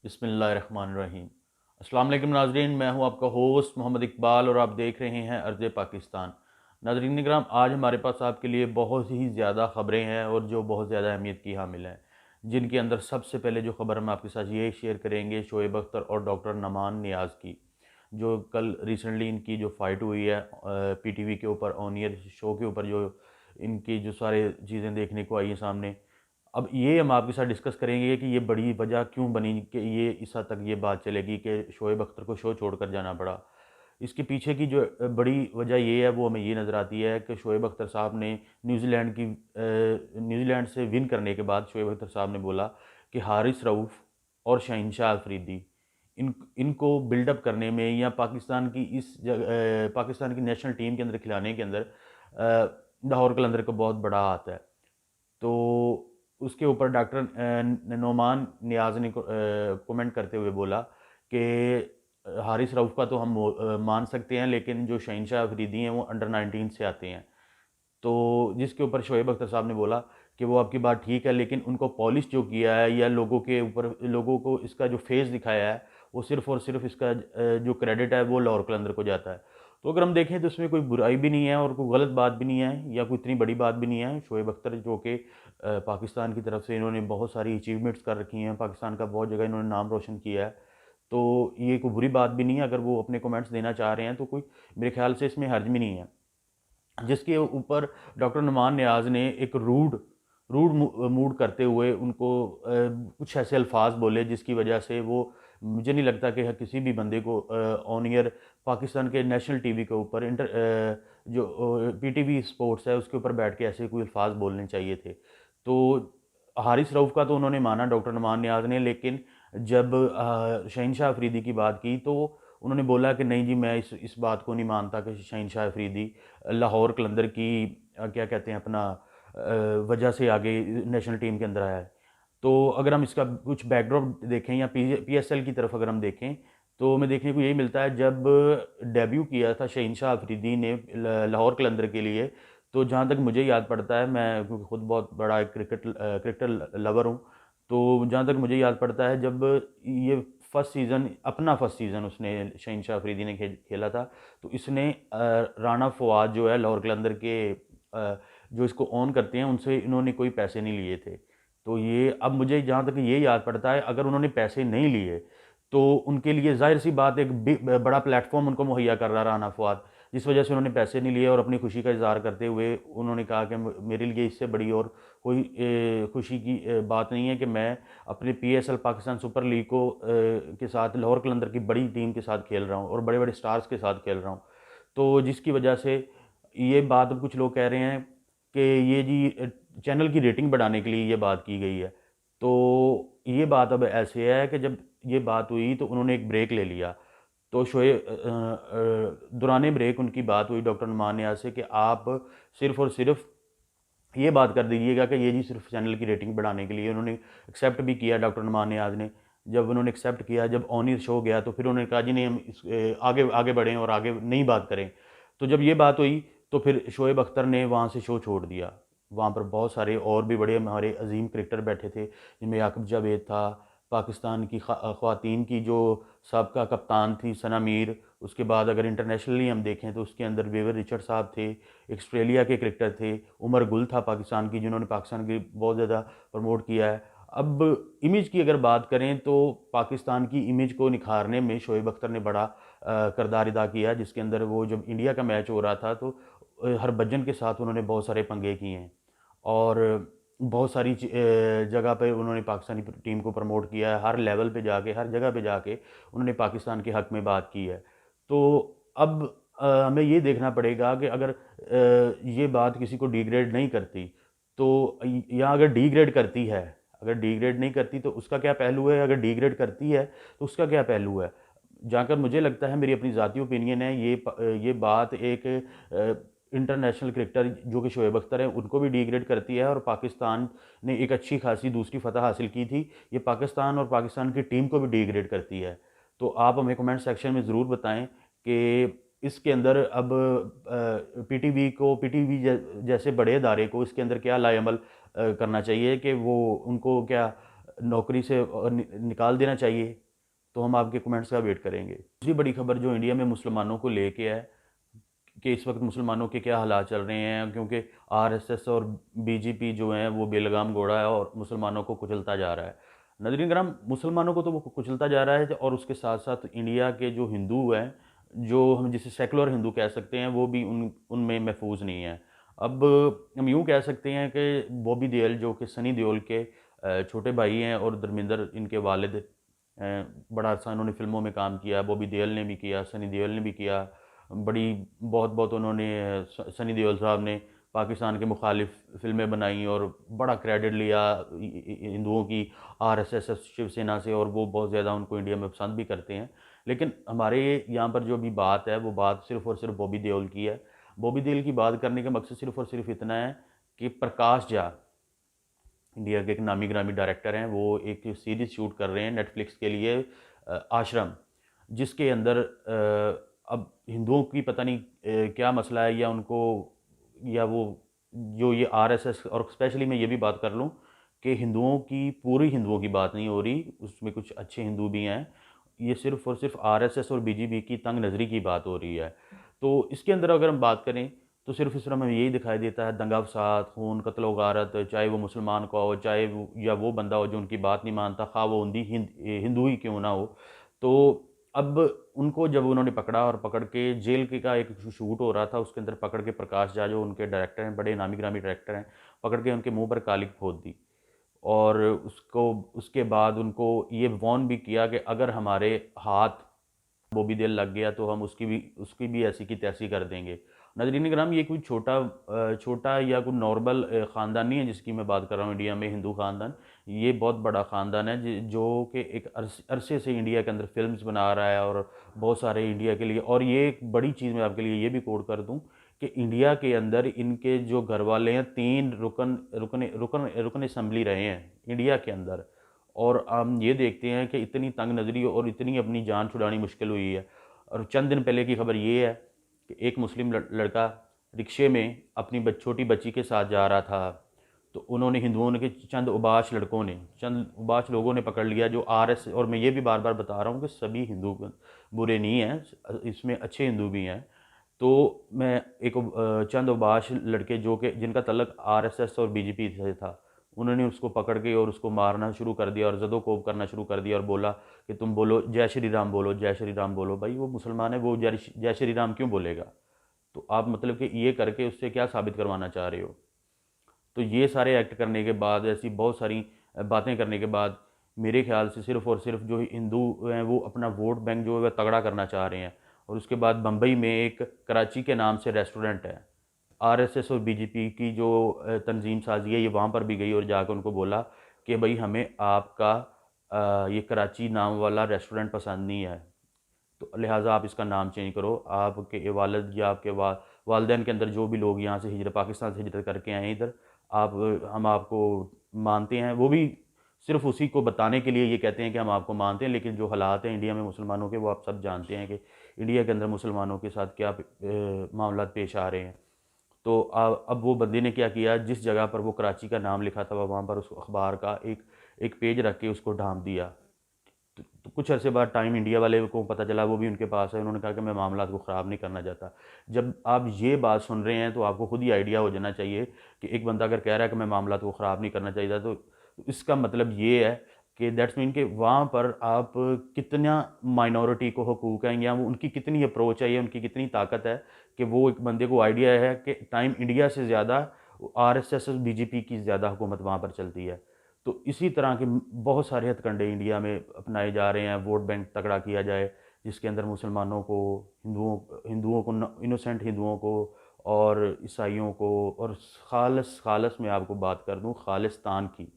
बिस्मिल्लाहिर्रहमानिर्रहीम। अस्सलाम वालेकुम नाज़रीन, मैं हूं आपका होस्ट मोहम्मद इकबाल और आप देख रहे हैं अर्ज़ पाकिस्तान। नाज़रीन कराम, आज हमारे पास आपके लिए बहुत ही ज़्यादा ख़बरें हैं और जो बहुत ज़्यादा अहमियत की हामिल हैं, जिनके अंदर सबसे पहले जो ख़बर हम आपके साथ ये शेयर करेंगे शोएब अख्तर और डॉक्टर नमान नियाज़ की, जो कल रिसेंटली इनकी जो फ़ाइट हुई है पीटीवी के ऊपर ऑन ईयर शो के ऊपर, जो इनकी जो सारे चीज़ें देखने को आई हैं सामने। अब ये हम आपके साथ डिस्कस करेंगे कि ये बड़ी वजह क्यों बनी कि ये इस हद तक ये बात चलेगी कि शोएब अख्तर को शो छोड़कर जाना पड़ा। इसके पीछे की जो बड़ी वजह ये है वो हमें ये नज़र आती है कि शोएब अख्तर साहब ने न्यूजीलैंड से विन करने के बाद शोएब अख्तर साहब ने बोला कि हारिस रऊफ़ और शहनशाह अफरीदी इनको बिल्डअप करने में या पाकिस्तान की नेशनल टीम के अंदर खिलाने के अंदर लाहौर कलंदर का बहुत बड़ा हाथ है। तो उसके ऊपर डॉक्टर नोमान नियाज़ ने कमेंट करते हुए बोला कि हारिस रऊफ़ का तो हम मान सकते हैं, लेकिन जो शहनशाह अफरीदी हैं वो अंडर 19 से आते हैं। तो जिसके ऊपर शोएब अख्तर साहब ने बोला कि वो आपकी बात ठीक है, लेकिन उनको पॉलिश जो किया है या लोगों के ऊपर लोगों को इसका जो फेस दिखाया है, वो सिर्फ़ और सिर्फ़ इसका जो क्रेडिट है वो लाहौर कलंदर को जाता है। तो अगर हम देखें तो इसमें कोई बुराई भी नहीं है और कोई गलत बात भी नहीं है या कोई इतनी बड़ी बात भी नहीं है। शोएब अख्तर जो कि पाकिस्तान की तरफ से इन्होंने बहुत सारी अचीवमेंट्स कर रखी हैं, पाकिस्तान का बहुत जगह इन्होंने नाम रोशन किया है। तो ये कोई बुरी बात भी नहीं है, अगर वो अपने कमेंट्स देना चाह रहे हैं तो कोई मेरे ख़्याल से इसमें हर्ज भी नहीं है। जिसके ऊपर डॉक्टर नुमान नियाज़ ने एक रूड रूड मूड करते हुए उनको कुछ ऐसे अल्फाज बोले जिसकी वजह से वो, मुझे नहीं लगता कि किसी भी बंदे को ऑन ईयर पाकिस्तान के नेशनल टीवी के ऊपर जो पीटीवी स्पोर्ट्स है उसके ऊपर बैठ के ऐसे कोई अल्फाज बोलने चाहिए थे। तो हारिस रऊफ़ का तो उन्होंने माना डॉक्टर नुमान नियाज़ ने, लेकिन जब शहनशाह अफरीदी की बात की तो उन्होंने बोला कि नहीं जी, मैं इस बात को नहीं मानता कि शहनशाह अफरीदी लाहौर कलंदर की क्या कहते हैं अपना वजह से आगे नेशनल टीम के अंदर आया है। तो अगर हम इसका कुछ बैकड्रॉप देखें या पीएसएल की तरफ अगर हम देखें तो हमें देखने को यही मिलता है, जब डेब्यू किया था शहीनशाह अफरीदी ने लाहौर कलंदर के लिए, तो जहाँ तक मुझे याद पड़ता है, मैं क्योंकि खुद बहुत बड़ा एक क्रिकेट लवर हूँ, तो जहाँ तक मुझे याद पड़ता है जब ये फर्स्ट सीज़न उसने शहीनशाह अफरीदी ने खेला था, तो इसने राना फवाद जो है लाहौर कलंदर के जो इसको ऑन करते हैं उनसे इन्होंने कोई पैसे नहीं लिए थे। तो ये अब मुझे जहाँ तक ये याद पड़ता है, अगर उन्होंने पैसे नहीं लिए तो उनके लिए ज़ाहिर-सी बात एक बड़ा प्लेटफ़ॉर्म उनको मुहैया कर रहा राना फवाद, जिस वजह से उन्होंने पैसे नहीं लिए और अपनी खुशी का इज़हार करते हुए उन्होंने कहा कि मेरे लिए इससे बड़ी और कोई खुशी की बात नहीं है कि मैं अपने पीएसएल पाकिस्तान सुपर लीग को के साथ लाहौर कलंदर की बड़ी टीम के साथ खेल रहा हूँ और बड़े-बड़े स्टार्स के साथ खेल रहा हूँ। तो जिसकी वजह से ये बात अब कुछ लोग कह रहे हैं कि ये जी चैनल की रेटिंग बढ़ाने के लिए ये बात की गई है। तो ये बात अब ऐसे है कि जब ये बात हुई तो उन्होंने एक ब्रेक ले लिया। तो दौरान ब्रेक उनकी बात हुई डॉक्टर नुमान नियाज़ से कि आप सिर्फ़ और सिर्फ़ ये बात कर दीजिएगा कि ये जी सिर्फ चैनल की रेटिंग बढ़ाने के लिए। उन्होंने एक्सेप्ट भी किया डॉक्टर नुमान नियाज़ ने। जब उन्होंने एक्सेप्ट किया, जब ऑन ईयर शो गया तो फिर उन्होंने कहा जी नहीं, हम आगे आगे बढ़ें और आगे नहीं बात करें। तो जब ये बात हुई तो फिर शोएब अख्तर ने वहाँ से शो छोड़ दिया। वहाँ पर बहुत सारे और भी बड़े हमारे अज़ीम क्रिकेटर बैठे थे, जिनमें याकूब जावेद था, पाकिस्तान की ख़वातीन की जो साबका कप्तान थी सना मीर। उसके बाद अगर इंटरनेशनली हम देखें तो उसके अंदर वेवर रिचर्ड साहब थे, ऑस्ट्रेलिया के क्रिकेटर थे, उमर गुल था पाकिस्तान की, जिन्होंने पाकिस्तान की बहुत ज़्यादा प्रमोट किया है। अब इमेज की अगर बात करें तो पाकिस्तान की इमेज को निखारने में शोएब अख्तर ने बड़ा किरदार अदा किया, जिसके अंदर वो जब इंडिया का मैच हो रहा था तो हरभजन के साथ उन्होंने बहुत सारे पंगे किए हैं और बहुत सारी जगह पे उन्होंने पाकिस्तानी टीम को प्रमोट किया है, हर लेवल पे जाके, हर जगह पे जाके उन्होंने पाकिस्तान के हक़ में बात की है। तो अब हमें ये देखना पड़ेगा कि अगर ये बात किसी को डिग्रेड नहीं करती, तो या अगर डिग्रेड करती है, अगर डिग्रेड नहीं करती तो उसका क्या पहलू है, अगर डिग्रेड करती है तो उसका क्या पहलू है। जहाँ तक मुझे लगता है, मेरी अपनी ज़ाती ओपिनियन है, ये बात एक इंटरनेशनल क्रिकेटर जो कि शोएब अख्तर हैं उनको भी डिग्रेड करती है और पाकिस्तान ने एक अच्छी खासी दूसरी फतह हासिल की थी, ये पाकिस्तान और पाकिस्तान की टीम को भी डिग्रेड करती है। तो आप हमें कमेंट सेक्शन में ज़रूर बताएं कि इसके अंदर अब पीटीवी जैसे बड़े इदारे को इसके अंदर क्या लाएअमल करना चाहिए कि वो उनको क्या नौकरी से निकाल देना चाहिए, तो हम आपके कमेंट्स का वेट करेंगे। दूसरी बड़ी खबर जो इंडिया में मुसलमानों को लेके है कि इस वक्त मुसलमानों के क्या हालात चल रहे हैं, क्योंकि आरएसएस और बीजेपी जो हैं वो बेलगाम घोड़ा है और मुसलमानों को कुचलता जा रहा है। नाज़रीन कराम, मुसलमानों को तो वो कुचलता जा रहा है और उसके साथ साथ इंडिया के जो हिंदू हैं, जो हम जिसे सेकुलर हिंदू कह सकते हैं, वो भी उनमें महफूज नहीं है। अब हम यूँ कह सकते हैं कि बॉबी देओल जो कि सनी देओल के छोटे भाई हैं और धर्मेंद्र इनके वालिद, बड़ा अरसा इन्होंने फ़िल्मों में काम किया, बॉबी देओल ने भी किया, सनी देओल ने भी किया। बड़ी बहुत बहुत उन्होंने सनी देओल साहब ने पाकिस्तान के मुखालिफ फ़िल्में बनाई और बड़ा क्रेडिट लिया हिंदुओं की आरएसएस शिवसेना से, और वो बहुत ज़्यादा उनको इंडिया में पसंद भी करते हैं। लेकिन हमारे यहाँ पर जो भी बात है वो बात सिर्फ़ और सिर्फ बॉबी देओल की है। बॉबी देओल की बात करने का मकसद सिर्फ़ और सिर्फ इतना है कि प्रकाश झा, इंडिया के एक नामी ग्रामी डायरेक्टर हैं, वो एक सीरीज़ शूट कर रहे हैं नेटफ्लिक्स के लिए, आश्रम, जिसके अंदर अब हिंदुओं की पता नहीं क्या मसला है, या उनको, या वो जो ये आरएसएस, और स्पेशली मैं ये भी बात कर लूँ कि हिंदुओं की, पूरी हिंदुओं की बात नहीं हो रही, उसमें कुछ अच्छे हिंदू भी हैं, ये सिर्फ़ और सिर्फ आरएसएस और बीजेपी की तंग नज़री की बात हो रही है। तो इसके अंदर अगर हम बात करें तो सिर्फ़ इस तरह हमें यही दिखाई देता है, दंगा फ़साद, खून, कत्ल व गारत, चाहे वो मुसलमान का हो, चाहे वो या वो बंदा हो जो उनकी बात नहीं मानता, ख़्वाह वो हिंदू ही क्यों ना हो। तो अब उनको जब उन्होंने पकड़ा, और पकड़ के जेल के का एक शूट हो रहा था, उसके अंदर पकड़ के प्रकाश झा जो उनके डायरेक्टर हैं, बड़े नामी गिरामी डायरेक्टर हैं, पकड़ के उनके मुँह पर कालिक पोत दी। और उसके बाद उनको ये वार्न भी किया कि अगर हमारे हाथ बॉबी देओल लग गया तो हम उसकी भी ऐसी की तैसी कर देंगे। नाज़रीन किराम, ये कोई छोटा या कोई नॉर्मल ख़ानदान नहीं है जिसकी मैं बात कर रहा हूँ इंडिया में, हिंदू ख़ानदान। ये बहुत बड़ा ख़ानदान है जो कि एक अरसे से इंडिया के अंदर फ़िल्म्स बना रहा है, और बहुत सारे इंडिया के लिए, और ये एक बड़ी चीज़ मैं आपके लिए ये भी कोट कर दूँ कि इंडिया के अंदर इनके जो घर वाले हैं, 3 रुकन असम्बली रहे हैं इंडिया के अंदर। और हम ये देखते हैं कि इतनी तंग नज़री और इतनी अपनी जान छुड़ानी मुश्किल हुई है। और चंद दिन पहले की खबर ये है कि एक मुस्लिम लड़का रिक्शे में अपनी छोटी बच्ची के साथ जा रहा था, तो उन्होंने, हिंदुओं ने, चंद उबाश लड़कों ने, चंद उबाश लोगों ने पकड़ लिया, जो आरएस, और मैं ये भी बार बार बता रहा हूँ कि सभी हिंदू बुरे नहीं हैं, इसमें अच्छे हिंदू भी हैं। तो मैं एक चंद उबाश लड़के जो कि जिनका तल्लक आरएसएस और बीजेपी से था, उन्होंने उसको पकड़ के और उसको मारना शुरू कर दिया और ज़दोकोब करना शुरू कर दिया, और बोला कि तुम बोलो जय श्री राम, बोलो जय श्री राम बोलो। भाई वो मुसलमान है, वो जय श्री राम क्यों बोलेगा? तो आप मतलब कि ये करके उससे क्या साबित करवाना चाह रहे हो? तो ये सारे एक्ट करने के बाद, ऐसी बहुत सारी बातें करने के बाद, मेरे ख्याल से सिर्फ़ और सिर्फ जो हिंदू हैं वो अपना वोट बैंक जो है वह तगड़ा करना चाह रहे हैं। और उसके बाद बम्बई में एक कराची के नाम से रेस्टोरेंट है, आरएसएस और बीजेपी की जो तंजीम साजी है, ये वहाँ पर भी गई और जाकर उनको बोला कि भाई हमें आपका ये कराची नाम वाला रेस्टोरेंट पसंद नहीं है, तो लिहाजा आप इसका नाम चेंज करो। आपके वालिद या आपके वालदैन के अंदर जो भी लोग यहाँ से हिजरत, पाकिस्तान से हिजरत करके आए हैं इधर, आप, हम आपको मानते हैं। वो भी सिर्फ उसी को बताने के लिए ये कहते हैं कि हम आपको मानते हैं, लेकिन जो हालात हैं इंडिया में मुसलमानों के, वो आप सब जानते हैं कि इंडिया के अंदर मुसलमानों के साथ क्या मामला पेश आ रहे हैं। तो अब वो बंदे ने क्या किया, जिस जगह पर वो कराची का नाम लिखा था वहाँ पर उस अखबार का एक पेज रख के उसको ढांप दिया। तो कुछ अरसे बाद टाइम इंडिया वाले को पता चला, वो भी उनके पास है, उन्होंने कहा कि मैं मामला को ख़राब नहीं करना चाहता। जब आप ये बात सुन रहे हैं तो आपको खुद ही आइडिया हो जाना चाहिए कि एक बंदा अगर कह रहा है कि मैं मामला को ख़राब नहीं करना चाहिए, तो इसका मतलब ये है कि दैट्स मीन कि वहाँ पर आप कितना माइनॉरिटी को हकूक़ हैं, या वो उनकी कितनी अप्रोच है, या उनकी कितनी ताकत है कि वो एक बंदे को आइडिया है कि टाइम इंडिया से ज़्यादा आरएसएस और बीजेपी की ज़्यादा हुकूमत वहाँ पर चलती है। तो इसी तरह के बहुत सारे हथकंडे इंडिया में अपनाए जा रहे हैं, वोट बैंक तगड़ा किया जाए, जिसके अंदर मुसलमानों को, हिंदुओं को, इनोसेंट हिंदुओं को और ईसाइयों को, और खालस मैं आपको बात कर दूं खालिस्तान की,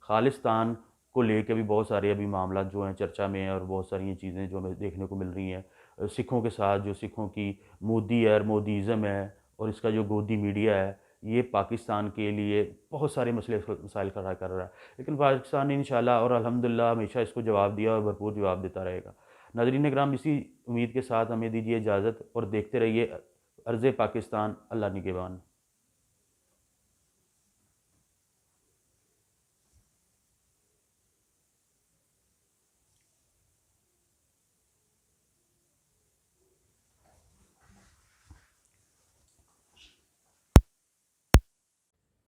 खालिस्तान को लेके भी बहुत सारे अभी मामला जो हैं चर्चा में हैं, और बहुत सारी ये चीज़ें जो हमें देखने को मिल रही हैं। सिखों के साथ जो सिखों की मोदी है, मोदीज़म है, और इसका जो गोदी मीडिया है, ये पाकिस्तान के लिए बहुत सारे मसाइल खड़ा कर रहा है। लेकिन पाकिस्तान ने इंशाल्लाह और अल्हम्दुलिल्लाह हमेशा इसको जवाब दिया और भरपूर जवाब देता रहेगा। नाज़रीन किराम, इसी उम्मीद के साथ हमें दीजिए इजाज़त, और देखते रहिए अर्ज़ पाकिस्तान। अल्लाह निगहबान।